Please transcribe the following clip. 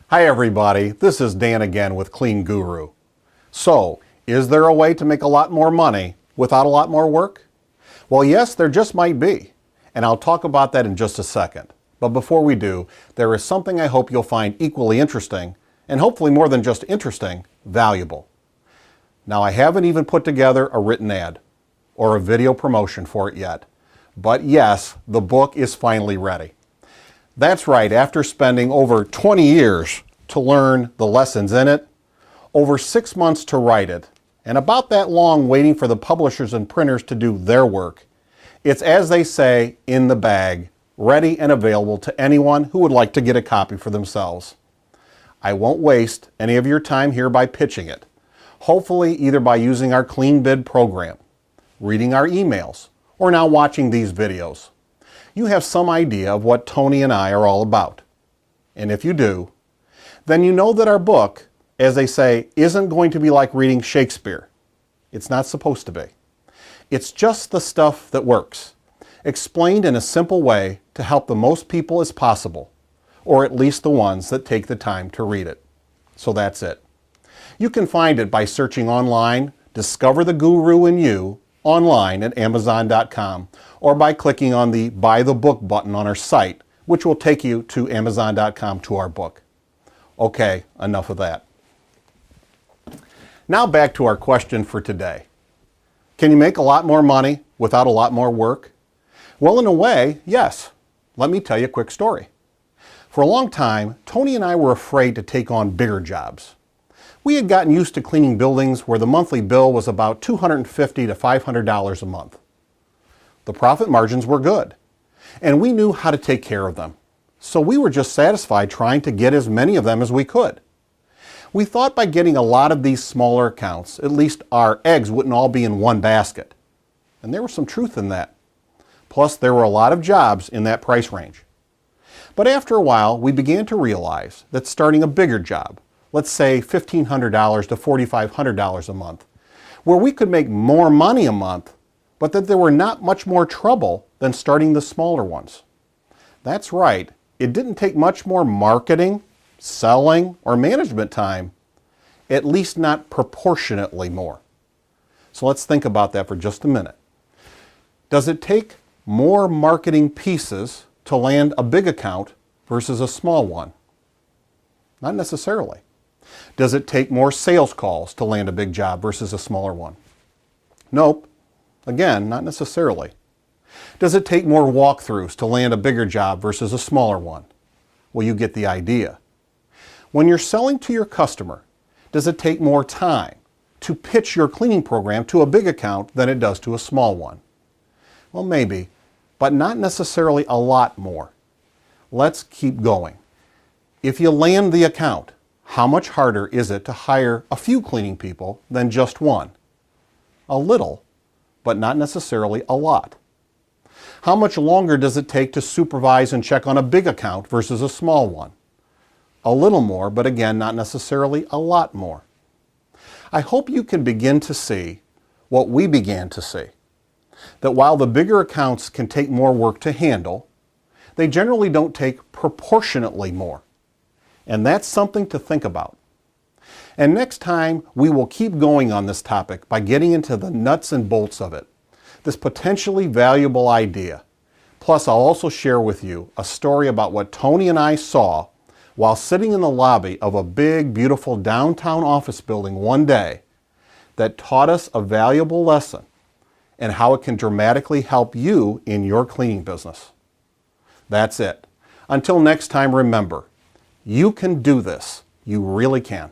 Hi everybody, this is Dan again with CleanGuru. So, is there a way to make a lot more money without a lot more work? Well, yes, there just might be, and I'll talk about that in just a second. But before we do, there is something I hope you'll find equally interesting, and hopefully more than just interesting, valuable. Now, I haven't even put together a written ad or a video promotion for it yet, but yes, the book is finally ready. That's right, after spending over 20 years to learn the lessons in it, over 6 months to write it, and about that long waiting for the publishers and printers to do their work, it's, as they say, in the bag, ready and available to anyone who would like to get a copy for themselves. I won't waste any of your time here by pitching it, hopefully either by using our CleanBid program, reading our emails, or now watching these videos. You have some idea of what Tony and I are all about. And if you do, then you know that our book, as they say, isn't going to be like reading Shakespeare. It's not supposed to be. It's just the stuff that works, explained in a simple way to help the most people as possible, or at least the ones that take the time to read it. So that's it. You can find it by searching online, Discover the Guru in You, online at Amazon.com, or by clicking on the Buy the Book button on our site, which will take you to Amazon.com to our book. Okay, enough of that. Now back to our question for today. Can you make a lot more money without a lot more work? Well, in a way, yes. Let me tell you a quick story. For a long time, Tony and I were afraid to take on bigger jobs. We had gotten used to cleaning buildings where the monthly bill was about $250 to $500 a month. The profit margins were good, and we knew how to take care of them. So we were just satisfied trying to get as many of them as we could. We thought by getting a lot of these smaller accounts, at least our eggs wouldn't all be in one basket. And there was some truth in that. Plus, there were a lot of jobs in that price range. But after a while, we began to realize that starting a bigger job, let's say $1,500 to $4,500 a month, where we could make more money a month, but that there were not much more trouble than starting the smaller ones. That's right, it didn't take much more marketing, selling, or management time, at least not proportionately more. So let's think about that for just a minute. Does it take more marketing pieces to land a big account versus a small one? Not necessarily. Does it take more sales calls to land a big job versus a smaller one? Nope. Again, not necessarily. Does it take more walkthroughs to land a bigger job versus a smaller one? Well, you get the idea. When you're selling to your customer, does it take more time to pitch your cleaning program to a big account than it does to a small one? Well, maybe, but not necessarily a lot more. Let's keep going. If you land the account, how much harder is it to hire a few cleaning people than just one? A little, but not necessarily a lot. How much longer does it take to supervise and check on a big account versus a small one? A little more, but again, not necessarily a lot more. I hope you can begin to see what we began to see, that while the bigger accounts can take more work to handle, they generally don't take proportionately more. And that's something to think about. And next time, we will keep going on this topic by getting into the nuts and bolts of it, this potentially valuable idea. Plus, I'll also share with you a story about what Tony and I saw while sitting in the lobby of a big, beautiful downtown office building one day that taught us a valuable lesson and how it can dramatically help you in your cleaning business. That's it. Until next time, remember, you can do this. You really can.